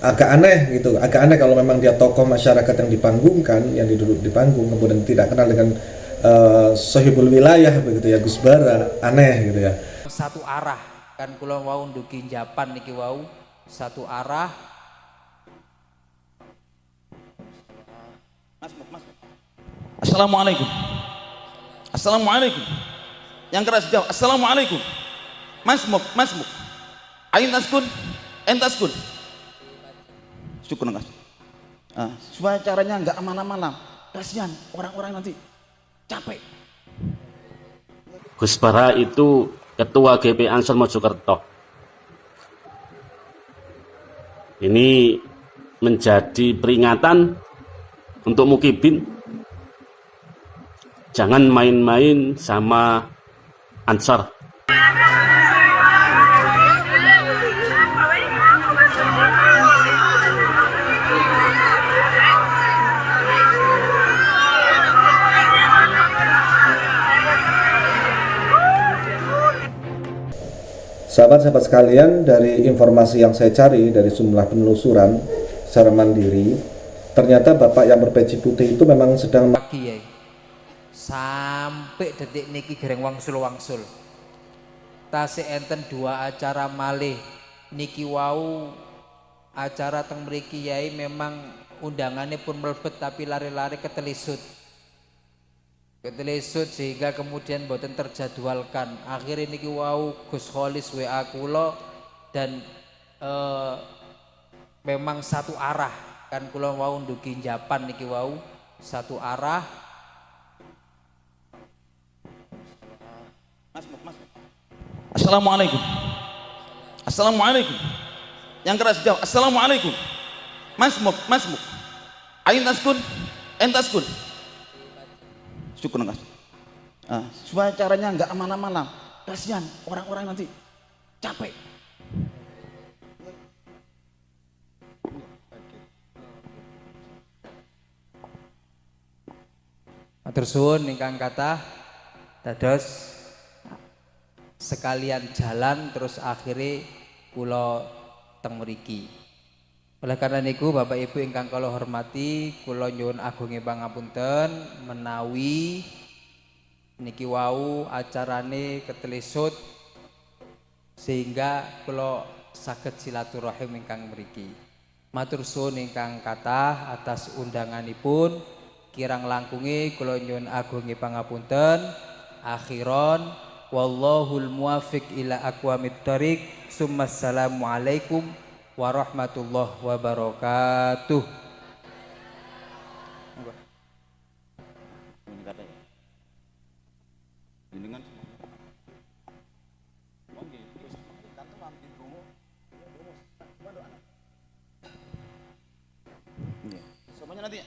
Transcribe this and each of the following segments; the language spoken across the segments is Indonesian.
agak aneh gitu, agak aneh kalau memang dia tokoh masyarakat yang dipanggungkan, yang duduk di panggung, kemudian tidak kenal dengan sohibul wilayah begitu ya, Gus Bara, aneh gitu ya. Satu arah kan kula wau ndugi Japan niki wau satu arah. Assalamualaikum. Assalamualaikum. Yang keras jawab assalamualaikum. Masmuk, masmuk. Ain taskun, entaskun. Syukur nggak? Supaya caranya nggak aman-aman. Kasihan orang-orang nanti capek. Gus Bara itu Ketua GP Ansor Mojokerto. Ini menjadi peringatan untuk Mukibin, jangan main-main sama Ansor. Sahabat-sahabat sekalian, dari informasi yang saya cari dari sejumlah penelusuran secara mandiri, ternyata bapak yang berpeci putih itu memang sedang Kiai sampai detik niki gereng wangsul tasih enten dua acara malih niki wau acara teng mriki Yai memang undangannya pun melebet tapi lari-lari ketelisut sehingga kemudian boten terjadwalkan. Akhirnya niki wau Gus Kholis WA kula dan memang satu arah kan kula wau ndugi Japan niki wau satu arah. Assalamualaikum. Assalamualaikum. Yang keras jawab assalamualaikum. Masmuk, masmuk. Ain taskun, entaskun. Syukur nggak? Supaya caranya nggak aman-aman. Kasihan orang-orang nanti capek. Matur suwun ingkang kathah dados sekalian jalan terus akhirnya kula teng mriki. Oleh karena niku Bapak Ibu ingkang kula hormati, kula nyuwun agunge pangapunten menawi niki wau acarane ketelisut sehingga kula saged silaturahim ingkang mriki. Matur suwun ingkang kathah atas undanganipun. Kirang langkunge kula nyuwun agunge pangapunten. Akhiron wallahul muwafiq ila aqwamit thoriq. Assalamualaikum warahmatullahi wabarakatuh. Semuanya nanti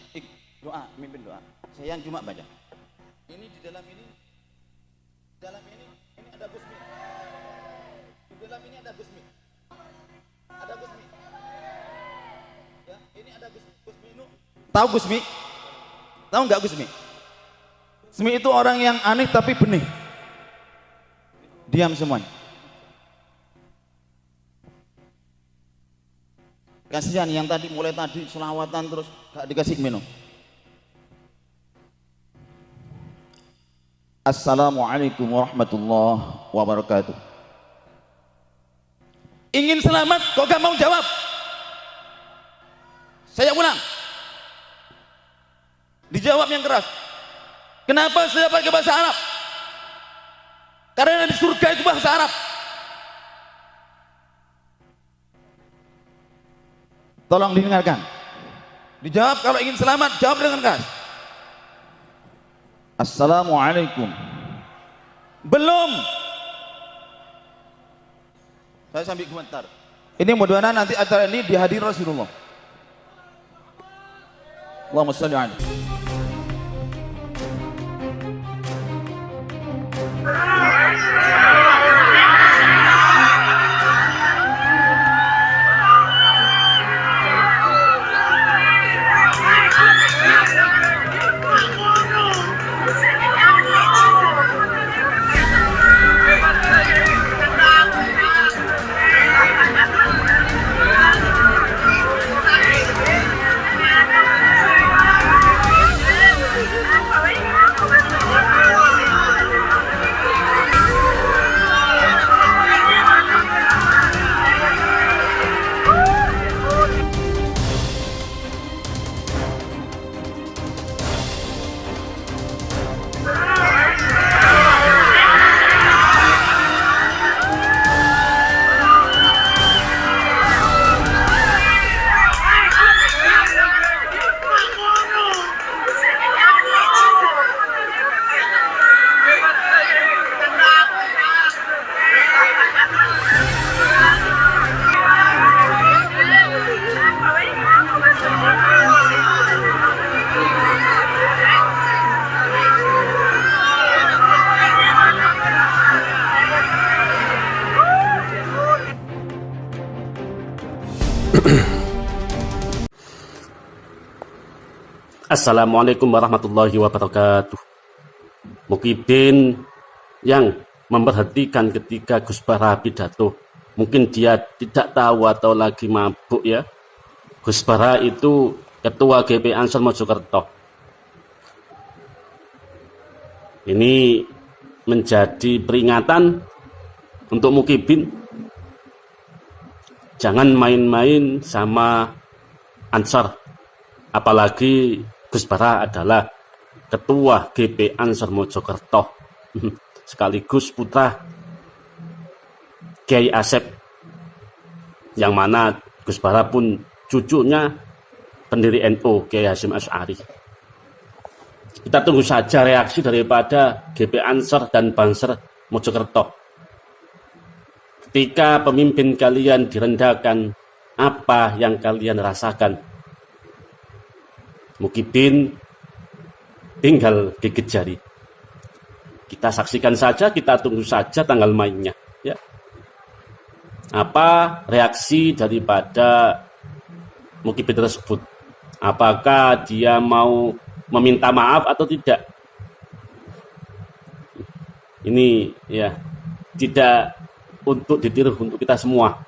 doa, mimpin doa. Saya yang cuma baca. Ini di dalam ini ada Gusmi. Di dalam ini ada Gusmi. Ada Gusmi. Ya, ini ada Gusmi. Gusmi itu. Tahu Gusmi? Tahu nggak Gusmi? Gusmi itu orang yang aneh tapi benih. Diam semuanya. Kasihan yang tadi mulai tadi selawatan terus gak dikasih minum. Assalamualaikum warahmatullahi wabarakatuh. Ingin selamat kok gak mau jawab? Saya ulang. Dijawab yang keras. Kenapa saya pakai bahasa Arab? Karena di surga itu bahasa Arab. Tolong didengarkan. Dijawab kalau ingin selamat, jawab dengan keras. Assalamualaikum. Belum. Saya sambil komentar. Ini mudah-mudahan nanti acara ini dihadiri Rasulullah. Allahumma shalli alaihi. Assalamualaikum warahmatullahi wabarakatuh. Mukibin yang memperhatikan ketika Gus Bara pidato, mungkin dia tidak tahu atau lagi mabuk ya. Gus Bara itu Ketua GP Ansor Mojokerto. Ini menjadi peringatan untuk Mukibin, jangan main-main sama Ansor. Apalagi Gus Bara adalah Ketua GP Ansor Mojokerto, sekaligus putra Kiai Asep, yang mana Gus Bara pun cucunya pendiri NU Kiai Hasyim Asy'ari. Kita tunggu saja reaksi daripada GP Ansor dan Banser Mojokerto. Ketika pemimpin kalian direndahkan, apa yang kalian rasakan? Mukibin tinggal gigit jari. Kita saksikan saja, kita tunggu saja tanggal mainnya. Ya. Apa reaksi daripada Mukibin tersebut? Apakah dia mau meminta maaf atau tidak? Ini ya tidak untuk ditiru untuk kita semua.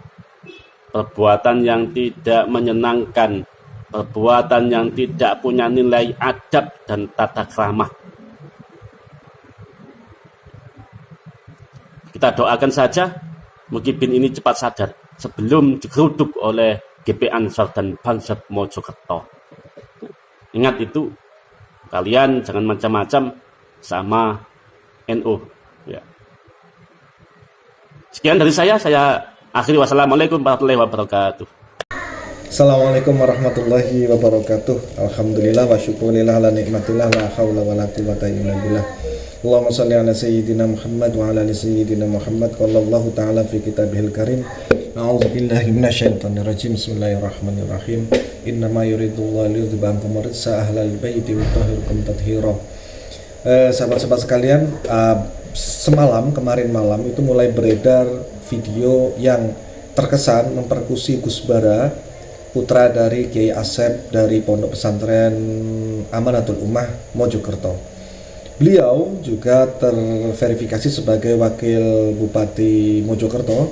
Perbuatan yang tidak menyenangkan, perbuatan yang tidak punya nilai adab dan tata krama. Kita doakan saja Mukibin ini cepat sadar sebelum digeruduk oleh GP Ansor dan Banser Mojokerto. Ingat itu, kalian jangan macam-macam sama NU. Ya. Sekian dari saya akhiri. Wassalamualaikum warahmatullahi wabarakatuh. Assalamualaikum warahmatullahi wabarakatuh. Alhamdulillah wa syukurillah ala nikmatillah la hawla wa la quwwata illa billah. Allahumma shalli ala sayyidina Muhammad wa ala ali sayyidina Muhammad. Qala Allah ta'ala fi kitabihil karim. A'udzu billahi minasyaitonir rajim. Bismillahirrahmanirrahim. Innama yuridullahu liyudhhiba ankum rijsa ahlal baiti wa yutahhirakum tathira. Sahabat-sahabat sekalian, kemarin malam itu mulai beredar video yang terkesan memperkusi Gus Bara, putra dari Kiai Asep dari Pondok Pesantren Amanatul Ummah Mojokerto. Beliau juga terverifikasi sebagai Wakil Bupati Mojokerto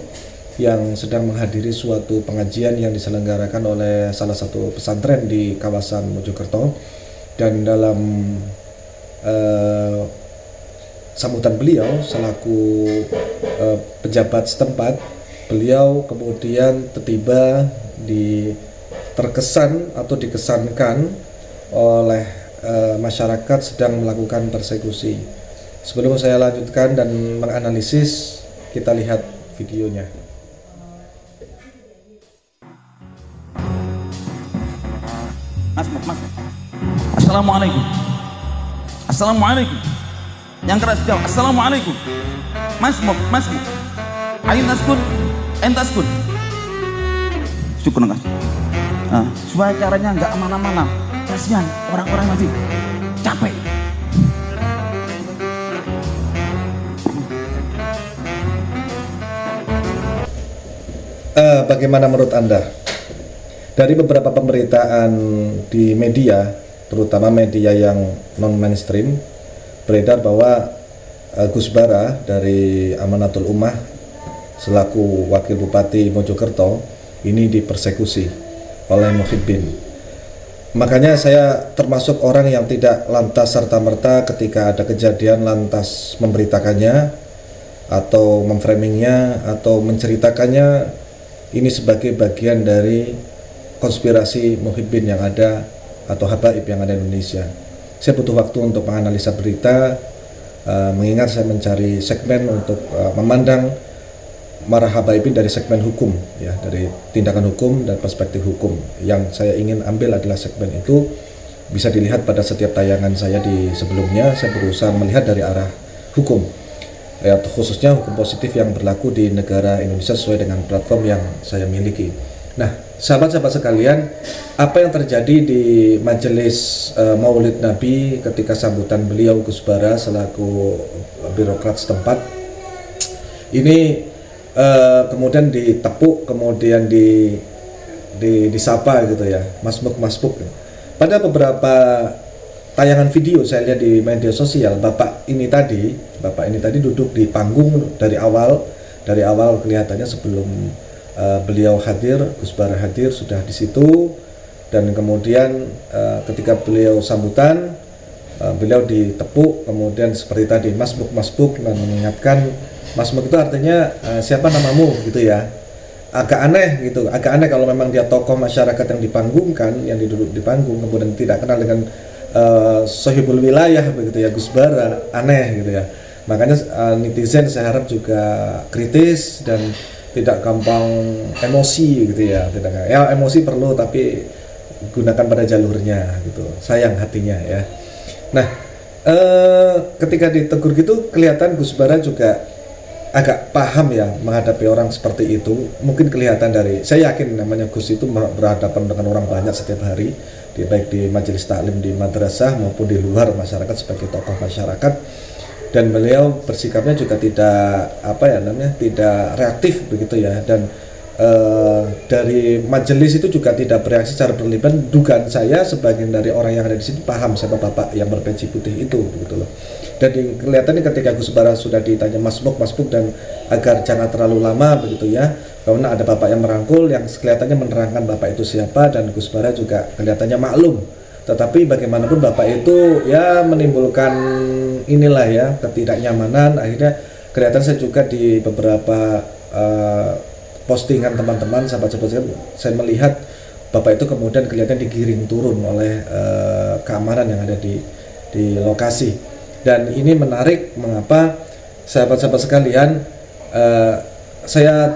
yang sedang menghadiri suatu pengajian yang diselenggarakan oleh salah satu pesantren di kawasan Mojokerto. Dan dalam sambutan beliau selaku pejabat setempat, beliau kemudian tiba terkesan atau dikesankan oleh masyarakat sedang melakukan persekusi. Sebelum saya lanjutkan dan menganalisis, kita lihat videonya. Mas. Assalamualaikum. Assalamualaikum. Yang keras jawab. Assalamualaikum. Mas. Ayo naskun. Entaskun. Syukur nggak? Supaya caranya nggak kemana-mana. Kasihan orang-orang nanti capek. Bagaimana menurut Anda? Dari beberapa pemberitaan di media, terutama media yang non-mainstream, beredar bahwa Gus Bara dari Amanatul Ummah selaku Wakil Bupati Mojokerto ini dipersekusi oleh Mukibin. Makanya saya termasuk orang yang tidak lantas serta-merta ketika ada kejadian lantas memberitakannya atau memframingnya atau menceritakannya ini sebagai bagian dari konspirasi Mukibin yang ada atau habaib yang ada di Indonesia. Saya butuh waktu untuk menganalisa berita, mengingat saya mencari segmen untuk memandang marah habaibin dari segmen hukum, ya, dari tindakan hukum dan perspektif hukum. Yang saya ingin ambil adalah segmen itu bisa dilihat pada setiap tayangan saya di sebelumnya. Saya berusaha melihat dari arah hukum, ya, khususnya hukum positif yang berlaku di negara Indonesia sesuai dengan platform yang saya miliki. Nah, sahabat-sahabat sekalian, apa yang terjadi di Majelis Maulid Nabi ketika sambutan beliau Gus Bara selaku birokrat setempat ini kemudian ditepuk, kemudian disapa gitu ya, masbuk. pada beberapa tayangan video saya lihat di media sosial, bapak ini tadi duduk di panggung dari awal kelihatannya sebelum beliau hadir, Gus Bara hadir sudah di situ, dan kemudian ketika beliau sambutan, beliau ditepuk, kemudian seperti tadi masbuk dan mengingatkan. Masbuk itu artinya siapa namamu gitu ya. Agak aneh kalau memang dia tokoh masyarakat yang dipanggungkan, yang duduk di panggung, kemudian tidak kenal dengan sohibul wilayah begitu ya, Gus Bara, aneh gitu ya. Makanya netizen saya harap juga kritis dan tidak gampang emosi gitu ya. Ya emosi perlu, tapi gunakan pada jalurnya gitu, sayang hatinya ya. Nah, ketika ditegur gitu kelihatan Gus Bara juga agak paham ya menghadapi orang seperti itu. Mungkin kelihatan dari, saya yakin namanya Gus itu berhadapan dengan orang banyak setiap hari, baik di majelis taklim di madrasah maupun di luar masyarakat sebagai tokoh masyarakat. Dan beliau bersikapnya juga tidak tidak reaktif begitu ya. Dan dari majelis itu juga tidak bereaksi secara berlebihan. Dugaan saya sebagian dari orang yang ada di sini paham siapa bapak yang berpeci putih itu begitu loh. Dan kelihatannya ketika Gus Bara sudah ditanya masbuk dan agar jangan terlalu lama begitu ya, karena ada bapak yang merangkul yang kelihatannya menerangkan bapak itu siapa, dan Gus Bara juga kelihatannya maklum. Tetapi bagaimanapun bapak itu ya menimbulkan inilah ya ketidaknyamanan. Akhirnya kelihatan saya juga di beberapa postingan teman-teman sahabat-sahabat saya melihat bapak itu kemudian kelihatan digiring turun oleh keamanan yang ada di lokasi. Dan ini menarik, mengapa sahabat-sahabat sekalian, saya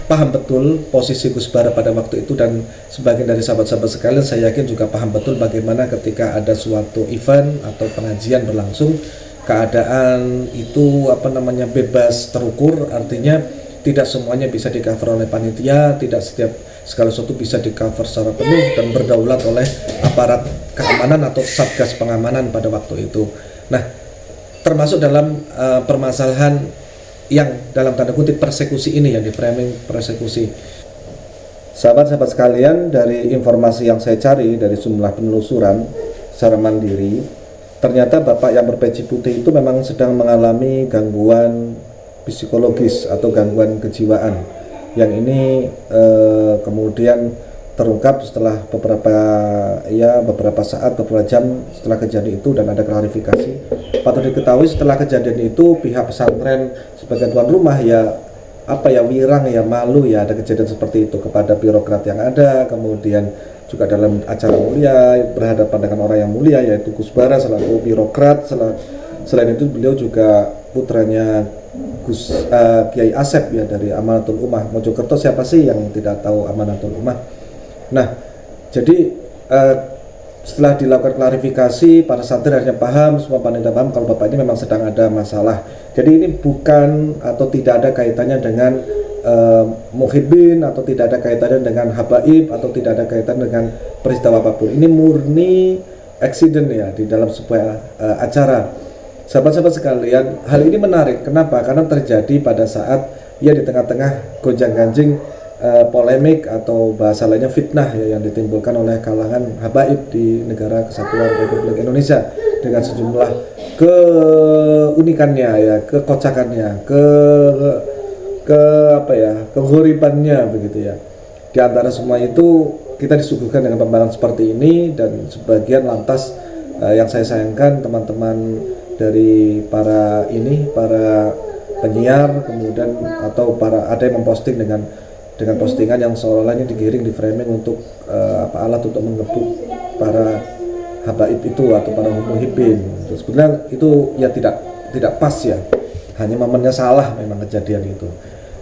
paham betul posisi Gus Bara pada waktu itu, dan sebagian dari sahabat-sahabat sekalian saya yakin juga paham betul bagaimana ketika ada suatu event atau pengajian berlangsung, keadaan itu bebas terukur, artinya tidak semuanya bisa di cover oleh panitia, tidak setiap segala sesuatu bisa di cover secara penuh dan berdaulat oleh aparat keamanan atau satgas pengamanan pada waktu itu. Nah, termasuk dalam permasalahan yang dalam tanda kutip persekusi ini, yang di framing persekusi. Sahabat-sahabat sekalian, dari informasi yang saya cari dari sejumlah penelusuran secara mandiri, ternyata bapak yang berpeci putih itu memang sedang mengalami gangguan psikologis atau gangguan kejiwaan, yang ini kemudian terungkap setelah beberapa saat, beberapa jam setelah kejadian itu, dan ada klarifikasi. Patut diketahui setelah kejadian itu pihak pesantren sebagai tuan rumah wirang ya, malu ya ada kejadian seperti itu kepada birokrat yang ada, kemudian juga dalam acara mulia berhadapan dengan orang yang mulia yaitu Gus Bara selaku birokrat. Selain itu beliau juga putranya Kiai Asep ya dari Amanatul Ummah Mojokerto. Siapa sih yang tidak tahu Amanatul Ummah? Nah, jadi setelah dilakukan klarifikasi, para santri akhirnya paham, semua panitia paham kalau bapak ini memang sedang ada masalah. Jadi ini bukan atau tidak ada kaitannya dengan muhibbin, atau tidak ada kaitannya dengan habaib, atau tidak ada kaitan dengan peristiwa apapun. Ini murni accident ya di dalam sebuah acara. Sahabat-sahabat sekalian, hal ini menarik. Kenapa? Karena terjadi pada saat ya di tengah-tengah gonjang-ganjing polemik atau bahasa lainnya fitnah ya, yang ditimbulkan oleh kalangan habaib di negara kesatuan Republik Indonesia dengan sejumlah keunikannya ya, kekocakannya, keghoribannya begitu ya. Di antara semua itu kita disuguhkan dengan pembahasan seperti ini, dan sebagian lantas yang saya sayangkan teman-teman dari para penyiar kemudian atau ada yang memposting dengan postingan yang seolah-olah ini digiring, di framing untuk alat untuk mengebuk para habaib itu atau para muhibbin. Sebetulnya itu ya tidak pas ya, hanya momennya salah memang kejadian itu.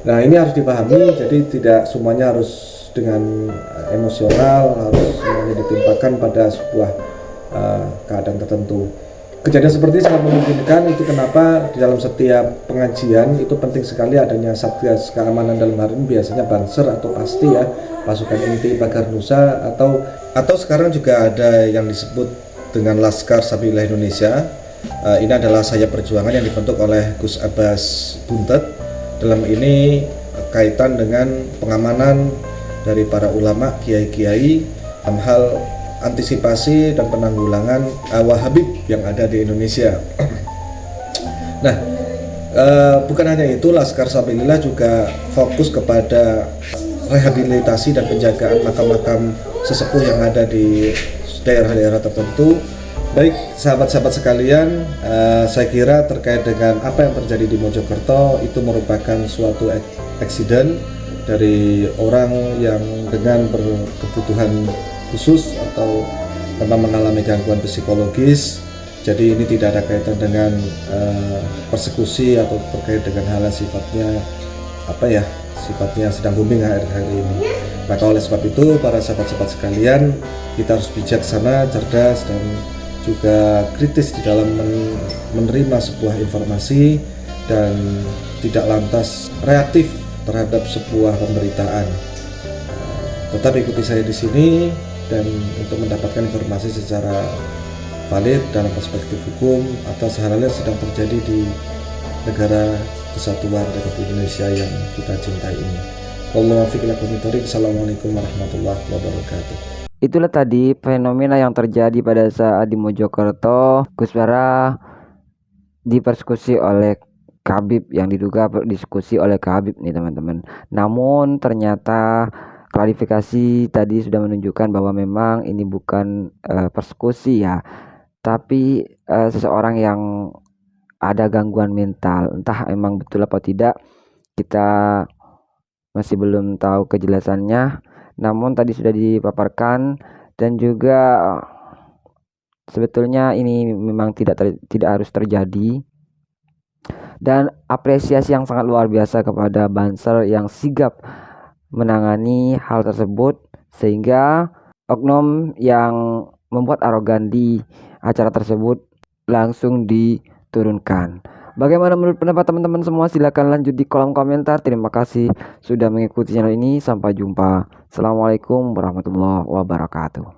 Nah, ini harus dipahami, jadi tidak semuanya harus dengan emosional, harus semuanya ditimpakan pada sebuah keadaan tertentu. Kejadian seperti ini sangat memungkinkan, itu kenapa di dalam setiap pengajian itu penting sekali adanya satgas keamanan. Dalam hal ini biasanya Banser atau pasti ya pasukan inti pagar nusa, atau sekarang juga ada yang disebut dengan Laskar Sabilillah Indonesia. Ini adalah sayap perjuangan yang dibentuk oleh Gus Abbas Buntet. Dalam ini kaitan dengan pengamanan dari para ulama, kiai-kiai dalam hal antisipasi dan penanggulangan Wahabit yang ada di Indonesia. Nah, bukan hanya itu, Laskar Sabilillah juga fokus kepada rehabilitasi dan penjagaan makam-makam sesepuh yang ada di daerah-daerah tertentu. Baik sahabat-sahabat sekalian, saya kira terkait dengan apa yang terjadi di Mojokerto itu merupakan suatu eksiden dari orang yang dengan berkebutuhan khusus atau memang mengalami gangguan psikologis. Jadi ini tidak ada kaitan dengan persekusi atau terkait dengan hal yang sifatnya sedang booming hari ini. Maka oleh sebab itu para sahabat-sahabat sekalian, kita harus bijaksana, cerdas, dan juga kritis di dalam menerima sebuah informasi dan tidak lantas reaktif terhadap sebuah pemberitaan. Tetap ikuti saya di sini dan untuk mendapatkan informasi secara valid dalam perspektif hukum atas hal-hal yang sedang terjadi di negara kesatuan Republik Indonesia yang kita cintai ini. Assalamualaikum warahmatullahi wabarakatuh. Itulah tadi fenomena yang terjadi pada saat di Mojokerto. Gus Bara dipersekusi oleh Khabib, yang diduga diskusi oleh Khabib nih teman-teman. Namun ternyata klarifikasi tadi sudah menunjukkan bahwa memang ini bukan persekusi ya, tapi seseorang yang ada gangguan mental. Entah emang betul apa tidak, kita masih belum tahu kejelasannya. Namun tadi sudah dipaparkan, dan juga sebetulnya ini memang tidak harus terjadi. Dan apresiasi yang sangat luar biasa kepada Banser yang sigap menangani hal tersebut, sehingga oknum yang membuat arogan di acara tersebut langsung diturunkan. Bagaimana menurut pendapat teman-teman semua? Silahkan lanjut di kolom komentar. Terima kasih sudah mengikuti channel ini. Sampai jumpa. Assalamualaikum warahmatullahi wabarakatuh.